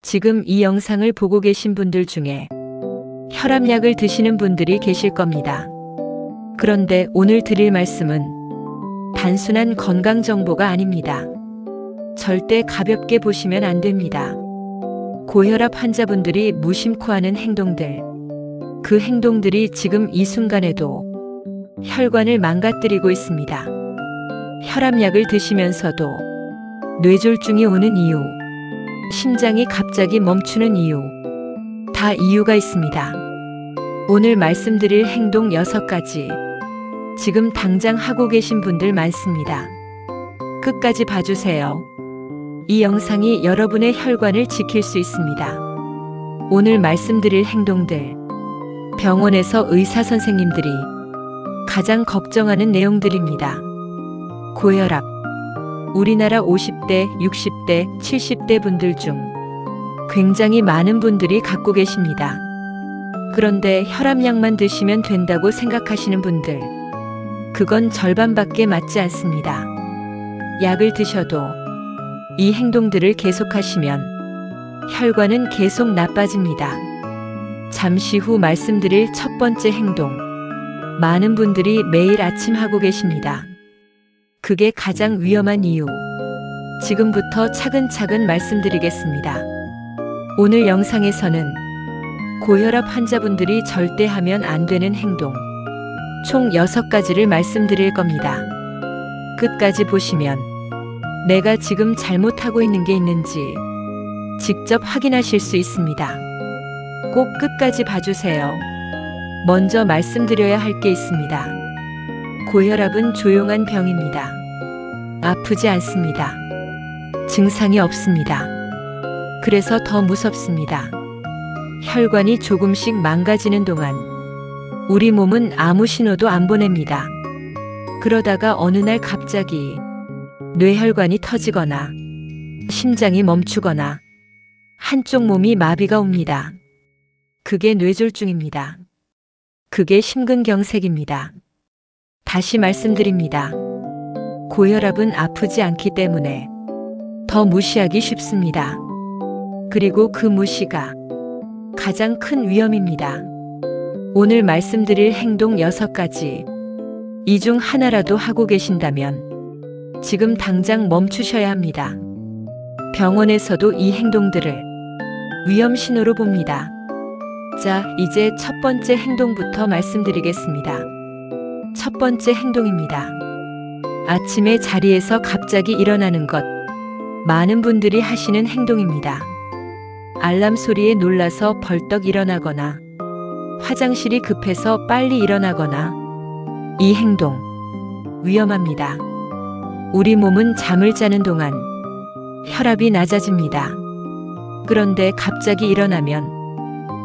지금 이 영상을 보고 계신 분들 중에 혈압약을 드시는 분들이 계실 겁니다. 그런데 오늘 드릴 말씀은 단순한 건강 정보가 아닙니다. 절대 가볍게 보시면 안 됩니다. 고혈압 환자분들이 무심코 하는 행동들, 그 행동들이 지금 이 순간에도 혈관을 망가뜨리고 있습니다. 혈압약을 드시면서도 뇌졸중이 오는 이유, 심장이 갑자기 멈추는 이유, 다 이유가 있습니다. 오늘 말씀드릴 행동 6가지, 지금 당장 하고 계신 분들 많습니다. 끝까지 봐주세요. 이 영상이 여러분의 혈관을 지킬 수 있습니다. 오늘 말씀드릴 행동들, 병원에서 의사 선생님들이 가장 걱정하는 내용들입니다. 고혈압, 우리나라 50대, 60대, 70대 분들 중 굉장히 많은 분들이 갖고 계십니다. 그런데 혈압약만 드시면 된다고 생각하시는 분들, 그건 절반밖에 맞지 않습니다. 약을 드셔도 이 행동들을 계속하시면 혈관은 계속 나빠집니다. 잠시 후 말씀드릴 첫 번째 행동, 많은 분들이 매일 아침 하고 계십니다. 그게 가장 위험한 이유, 지금부터 차근차근 말씀드리겠습니다. 오늘 영상에서는 고혈압 환자분들이 절대 하면 안 되는 행동, 총 6가지를 말씀드릴 겁니다. 끝까지 보시면 내가 지금 잘못하고 있는 게 있는지 직접 확인하실 수 있습니다. 꼭 끝까지 봐주세요. 먼저 말씀드려야 할 게 있습니다. 고혈압은 조용한 병입니다. 아프지 않습니다. 증상이 없습니다. 그래서 더 무섭습니다. 혈관이 조금씩 망가지는 동안 우리 몸은 아무 신호도 안 보냅니다. 그러다가 어느 날 갑자기 뇌혈관이 터지거나 심장이 멈추거나 한쪽 몸이 마비가 옵니다. 그게 뇌졸중입니다. 그게 심근경색입니다. 다시 말씀드립니다. 고혈압은 아프지 않기 때문에 더 무시하기 쉽습니다. 그리고 그 무시가 가장 큰 위험입니다. 오늘 말씀드릴 행동 6가지, 이 중 하나라도 하고 계신다면 지금 당장 멈추셔야 합니다. 병원에서도 이 행동들을 위험 신호로 봅니다. 자, 이제 첫 번째 행동부터 말씀드리겠습니다. 첫 번째 행동입니다. 아침에 자리에서 갑자기 일어나는 것, 많은 분들이 하시는 행동입니다. 알람 소리에 놀라서 벌떡 일어나거나 화장실이 급해서 빨리 일어나거나, 이 행동 위험합니다. 우리 몸은 잠을 자는 동안 혈압이 낮아집니다. 그런데 갑자기 일어나면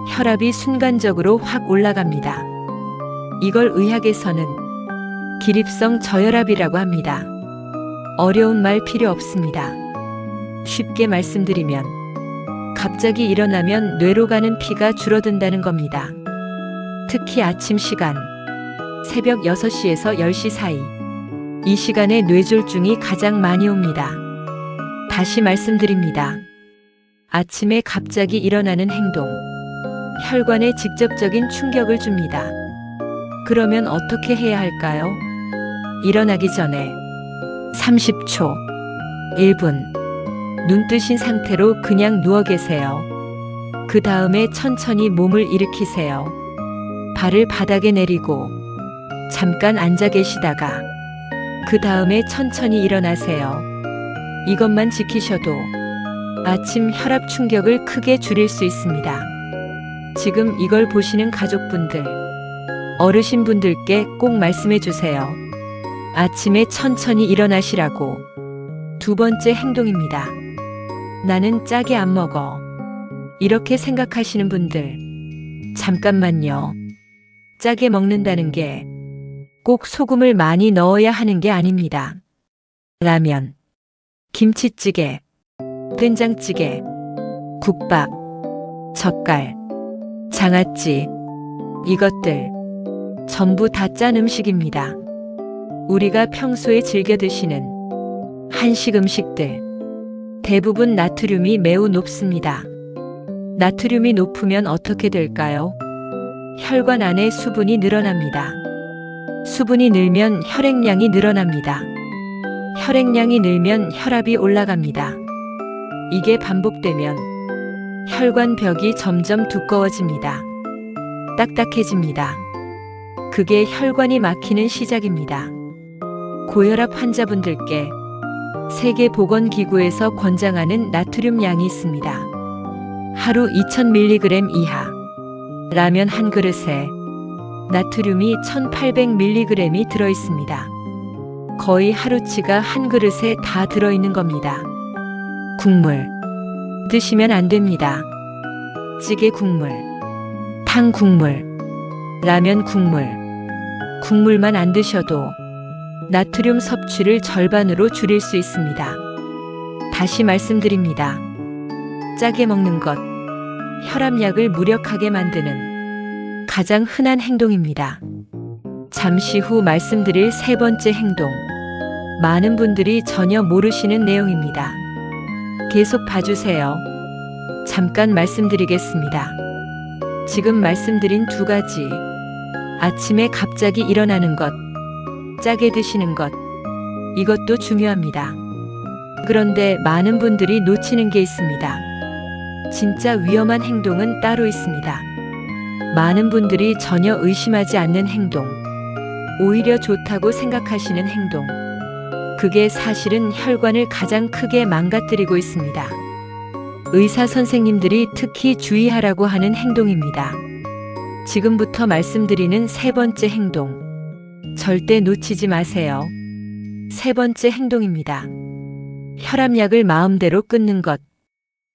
혈압이 순간적으로 확 올라갑니다. 이걸 의학에서는 기립성 저혈압이라고 합니다. 어려운 말 필요 없습니다. 쉽게 말씀드리면 갑자기 일어나면 뇌로 가는 피가 줄어든다는 겁니다. 특히 아침 시간, 새벽 6시에서 10시 사이, 이 시간에 뇌졸중이 가장 많이 옵니다. 다시 말씀드립니다. 아침에 갑자기 일어나는 행동, 혈관에 직접적인 충격을 줍니다. 그러면 어떻게 해야 할까요? 일어나기 전에 30초, 1분, 눈 뜨신 상태로 그냥 누워 계세요. 그 다음에 천천히 몸을 일으키세요. 발을 바닥에 내리고 잠깐 앉아 계시다가 그 다음에 천천히 일어나세요. 이것만 지키셔도 아침 혈압 충격을 크게 줄일 수 있습니다. 지금 이걸 보시는 가족분들, 어르신분들께 꼭 말씀해 주세요. 아침에 천천히 일어나시라고. 두 번째 행동입니다. 나는 짜게 안 먹어, 이렇게 생각하시는 분들, 잠깐만요. 짜게 먹는다는 게 꼭 소금을 많이 넣어야 하는 게 아닙니다. 라면, 김치찌개, 된장찌개, 국밥, 젓갈, 장아찌, 이것들 전부 다 짠 음식입니다. 우리가 평소에 즐겨 드시는 한식 음식들, 대부분 나트륨이 매우 높습니다. 나트륨이 높으면 어떻게 될까요? 혈관 안에 수분이 늘어납니다. 수분이 늘면 혈액량이 늘어납니다. 혈액량이 늘면 혈압이 올라갑니다. 이게 반복되면 혈관 벽이 점점 두꺼워집니다. 딱딱해집니다. 그게 혈관이 막히는 시작입니다. 고혈압 환자분들께 세계보건기구에서 권장하는 나트륨 양이 있습니다. 하루 2000mg 이하. 라면 한 그릇에 나트륨이 1800mg이 들어있습니다. 거의 하루치가 한 그릇에 다 들어있는 겁니다. 국물 드시면 안 됩니다. 찌개 국물, 탕 국물, 라면 국물, 국물만 안 드셔도 나트륨 섭취를 절반으로 줄일 수 있습니다. 다시 말씀드립니다. 짜게 먹는 것, 혈압약을 무력하게 만드는 가장 흔한 행동입니다. 잠시 후 말씀드릴 세 번째 행동, 많은 분들이 전혀 모르시는 내용입니다. 계속 봐주세요. 잠깐 말씀드리겠습니다. 지금 말씀드린 두 가지, 아침에 갑자기 일어나는 것, 짜게 드시는 것, 이것도 중요합니다. 그런데 많은 분들이 놓치는 게 있습니다. 진짜 위험한 행동은 따로 있습니다. 많은 분들이 전혀 의심하지 않는 행동, 오히려 좋다고 생각하시는 행동, 그게 사실은 혈관을 가장 크게 망가뜨리고 있습니다. 의사 선생님들이 특히 주의하라고 하는 행동입니다. 지금부터 말씀드리는 세 번째 행동, 절대 놓치지 마세요. 세 번째 행동입니다. 혈압약을 마음대로 끊는 것.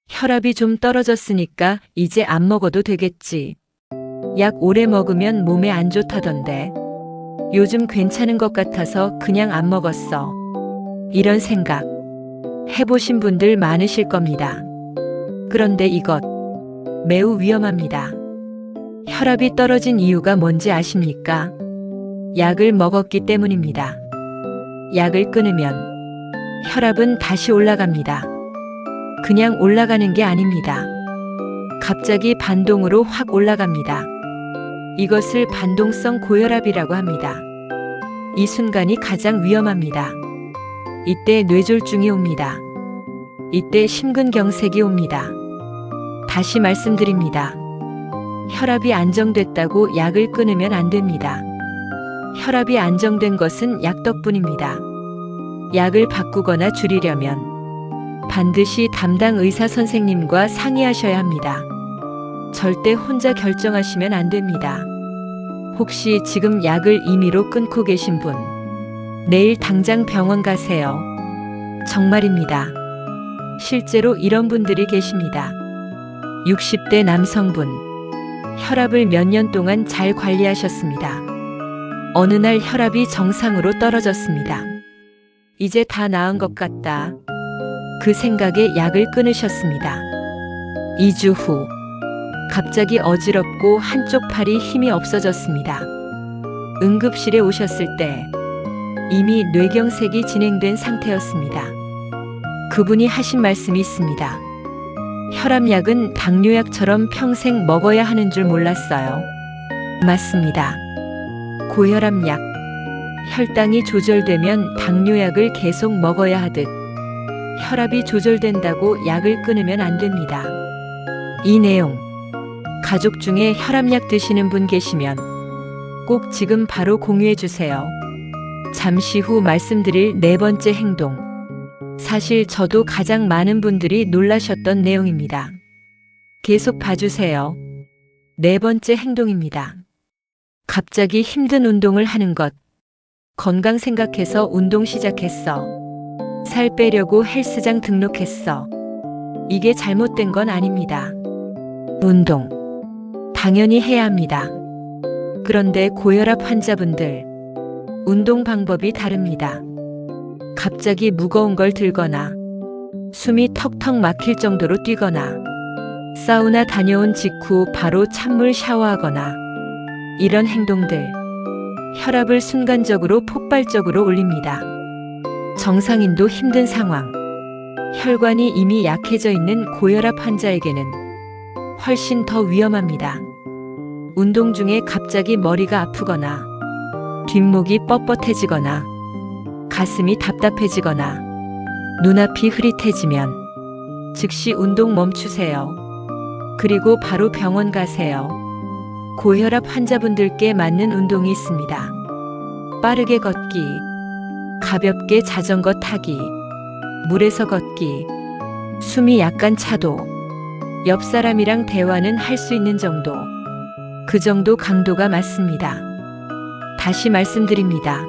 혈압이 좀 떨어졌으니까 이제 안 먹어도 되겠지. 약 오래 먹으면 몸에 안 좋다던데. 요즘 괜찮은 것 같아서 그냥 안 먹었어. 이런 생각 해보신 분들 많으실 겁니다. 그런데 이것 매우 위험합니다. 혈압이 떨어진 이유가 뭔지 아십니까? 약을 먹었기 때문입니다. 약을 끊으면 혈압은 다시 올라갑니다. 그냥 올라가는 게 아닙니다. 갑자기 반동으로 확 올라갑니다. 이것을 반동성 고혈압이라고 합니다. 이 순간이 가장 위험합니다. 이때 뇌졸중이 옵니다. 이때 심근경색이 옵니다. 다시 말씀드립니다. 혈압이 안정됐다고 약을 끊으면 안 됩니다. 혈압이 안정된 것은 약 덕분입니다. 약을 바꾸거나 줄이려면 반드시 담당 의사 선생님과 상의하셔야 합니다. 절대 혼자 결정하시면 안 됩니다. 혹시 지금 약을 임의로 끊고 계신 분, 내일 당장 병원 가세요. 정말입니다. 실제로 이런 분들이 계십니다. 60대 남성분, 혈압을 몇 년 동안 잘 관리하셨습니다. 어느 날 혈압이 정상으로 떨어졌습니다. 이제 다 나은 것 같다. 그 생각에 약을 끊으셨습니다. 2주 후, 갑자기 어지럽고 한쪽 팔이 힘이 없어졌습니다. 응급실에 오셨을 때 이미 뇌경색이 진행된 상태였습니다. 그분이 하신 말씀이 있습니다. 혈압약은 당뇨약처럼 평생 먹어야 하는 줄 몰랐어요. 맞습니다. 고혈압약, 혈당이 조절되면 당뇨약을 계속 먹어야 하듯 혈압이 조절된다고 약을 끊으면 안 됩니다. 이 내용, 가족 중에 혈압약 드시는 분 계시면 꼭 지금 바로 공유해 주세요. 잠시 후 말씀드릴 네 번째 행동, 사실 저도 가장 많은 분들이 놀라셨던 내용입니다. 계속 봐주세요. 네 번째 행동입니다. 갑자기 힘든 운동을 하는 것. 건강 생각해서 운동 시작했어. 살 빼려고 헬스장 등록했어. 이게 잘못된 건 아닙니다. 운동 당연히 해야 합니다. 그런데 고혈압 환자분들, 운동 방법이 다릅니다. 갑자기 무거운 걸 들거나 숨이 턱턱 막힐 정도로 뛰거나 사우나 다녀온 직후 바로 찬물 샤워하거나 이런 행동들, 혈압을 순간적으로 폭발적으로 올립니다. 정상인도 힘든 상황, 혈관이 이미 약해져 있는 고혈압 환자에게는 훨씬 더 위험합니다. 운동 중에 갑자기 머리가 아프거나 뒷목이 뻣뻣해지거나 가슴이 답답해지거나 눈앞이 흐릿해지면 즉시 운동 멈추세요. 그리고 바로 병원 가세요. 고혈압 환자분들께 맞는 운동이 있습니다. 빠르게 걷기, 가볍게 자전거 타기, 물에서 걷기, 숨이 약간 차도, 옆 사람이랑 대화는 할 수 있는 정도. 그 정도 강도가 맞습니다. 다시 말씀드립니다.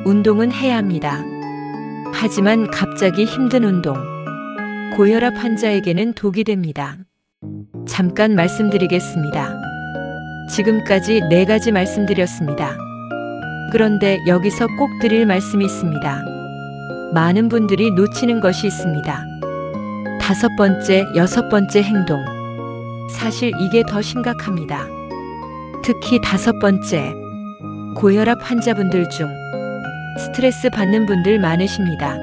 운동은 해야 합니다. 하지만 갑자기 힘든 운동, 고혈압 환자에게는 독이 됩니다. 잠깐 말씀드리겠습니다. 지금까지 4가지 말씀드렸습니다. 그런데 여기서 꼭 드릴 말씀이 있습니다. 많은 분들이 놓치는 것이 있습니다. 5번째, 6번째 행동. 사실 이게 더 심각합니다. 특히 5번째, 고혈압 환자분들 중 스트레스 받는 분들 많으십니다.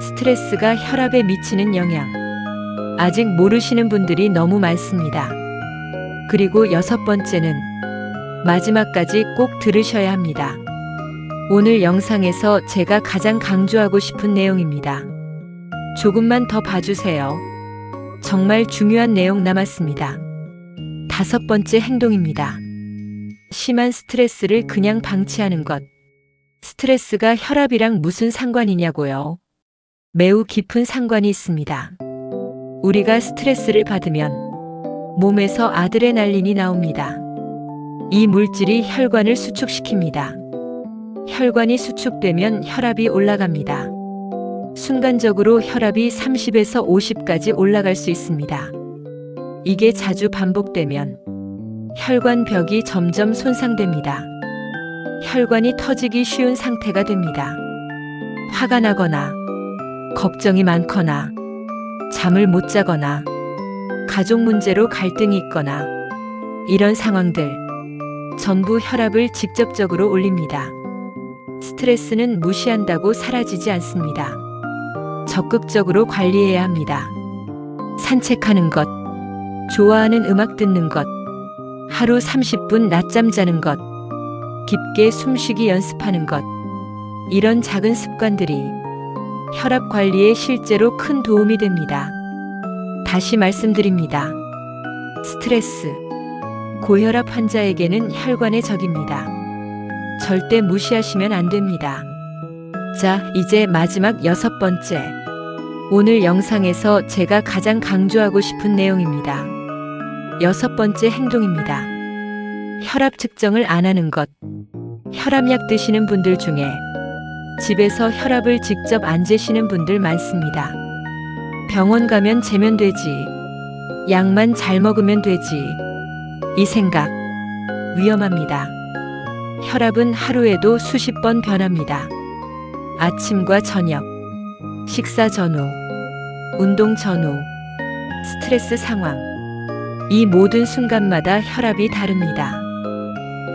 스트레스가 혈압에 미치는 영향. 아직 모르시는 분들이 너무 많습니다. 그리고 6번째는 마지막까지 꼭 들으셔야 합니다. 오늘 영상에서 제가 가장 강조하고 싶은 내용입니다. 조금만 더 봐주세요. 정말 중요한 내용 남았습니다. 5번째 행동입니다. 심한 스트레스를 그냥 방치하는 것. 스트레스가 혈압이랑 무슨 상관이냐고요? 매우 깊은 상관이 있습니다. 우리가 스트레스를 받으면 몸에서 아드레날린이 나옵니다. 이 물질이 혈관을 수축시킵니다. 혈관이 수축되면 혈압이 올라갑니다. 순간적으로 혈압이 30에서 50까지 올라갈 수 있습니다. 이게 자주 반복되면 혈관 벽이 점점 손상됩니다. 혈관이 터지기 쉬운 상태가 됩니다. 화가 나거나 걱정이 많거나 잠을 못 자거나 가족 문제로 갈등이 있거나 이런 상황들 전부 혈압을 직접적으로 올립니다. 스트레스는 무시한다고 사라지지 않습니다. 적극적으로 관리해야 합니다. 산책하는 것, 좋아하는 음악 듣는 것, 하루 30분 낮잠 자는 것, 깊게 숨쉬기 연습하는 것, 이런 작은 습관들이 혈압 관리에 실제로 큰 도움이 됩니다. 다시 말씀드립니다. 스트레스, 고혈압 환자에게는 혈관의 적입니다. 절대 무시하시면 안 됩니다. 자, 이제 마지막 6번째. 오늘 영상에서 제가 가장 강조하고 싶은 내용입니다. 6번째 행동입니다. 혈압 측정을 안 하는 것. 혈압약 드시는 분들 중에 집에서 혈압을 직접 안 재시는 분들 많습니다. 병원 가면 재면 되지. 약만 잘 먹으면 되지. 이 생각 위험합니다. 혈압은 하루에도 수십 번 변합니다. 아침과 저녁, 식사 전후, 운동 전후, 스트레스 상황. 이 모든 순간마다 혈압이 다릅니다.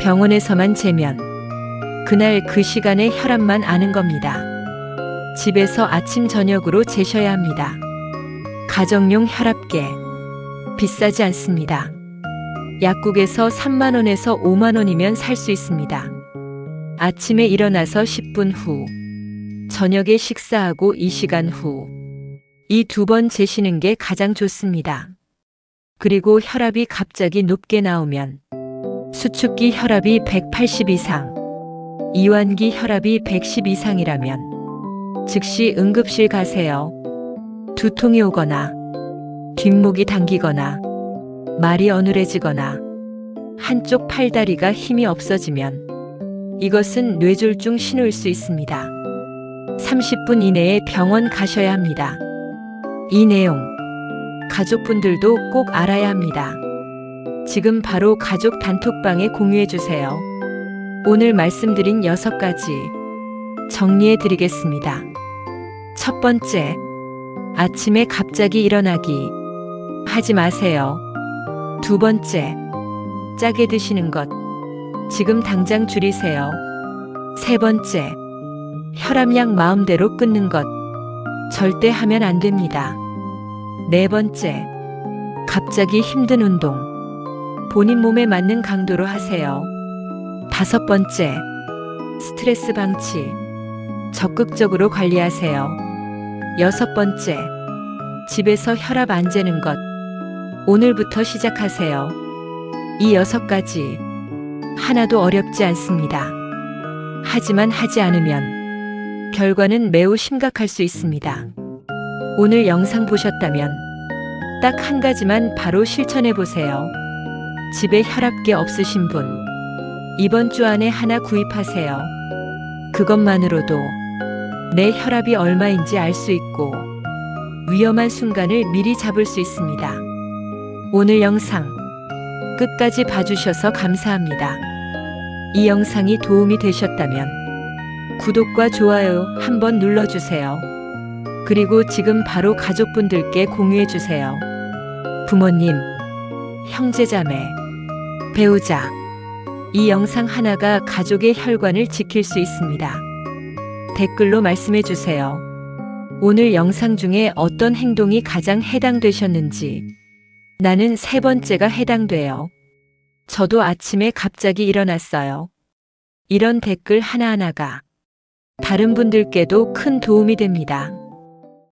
병원에서만 재면 그날 그 시간의 혈압만 아는 겁니다. 집에서 아침 저녁으로 재셔야 합니다. 가정용 혈압계 비싸지 않습니다. 약국에서 3만 원에서 5만 원이면 살 수 있습니다. 아침에 일어나서 10분 후, 저녁에 식사하고 2시간 후, 이 2번 재시는 게 가장 좋습니다. 그리고 혈압이 갑자기 높게 나오면 수축기 혈압이 180 이상, 이완기 혈압이 110 이상이라면 즉시 응급실 가세요. 두통이 오거나 뒷목이 당기거나 말이 어눌해지거나 한쪽 팔다리가 힘이 없어지면 이것은 뇌졸중 신호일 수 있습니다. 30분 이내에 병원 가셔야 합니다. 이 내용 가족분들도 꼭 알아야 합니다. 지금 바로 가족 단톡방에 공유해 주세요. 오늘 말씀드린 6가지 정리해 드리겠습니다. 첫 번째, 아침에 갑자기 일어나기 하지 마세요. 2번째, 짜게 드시는 것 지금 당장 줄이세요. 3번째, 혈압약 마음대로 끊는 것 절대 하면 안 됩니다. 4번째, 갑자기 힘든 운동. 본인 몸에 맞는 강도로 하세요. 5번째, 스트레스 방치. 적극적으로 관리하세요. 6번째, 집에서 혈압 안 재는 것. 오늘부터 시작하세요. 이 6가지. 하나도 어렵지 않습니다. 하지만 하지 않으면 결과는 매우 심각할 수 있습니다. 오늘 영상 보셨다면 딱 한 가지만 바로 실천해 보세요. 집에 혈압계 없으신 분, 이번 주 안에 하나 구입하세요. 그것만으로도 내 혈압이 얼마인지 알 수 있고 위험한 순간을 미리 잡을 수 있습니다. 오늘 영상 끝까지 봐주셔서 감사합니다. 이 영상이 도움이 되셨다면 구독과 좋아요 한번 눌러주세요. 그리고 지금 바로 가족분들께 공유해주세요. 부모님, 형제자매, 배우자. 이 영상 하나가 가족의 혈관을 지킬 수 있습니다. 댓글로 말씀해주세요. 오늘 영상 중에 어떤 행동이 가장 해당되셨는지. 나는 3번째가 해당돼요. 저도 아침에 갑자기 일어났어요. 이런 댓글 하나하나가 다른 분들께도 큰 도움이 됩니다.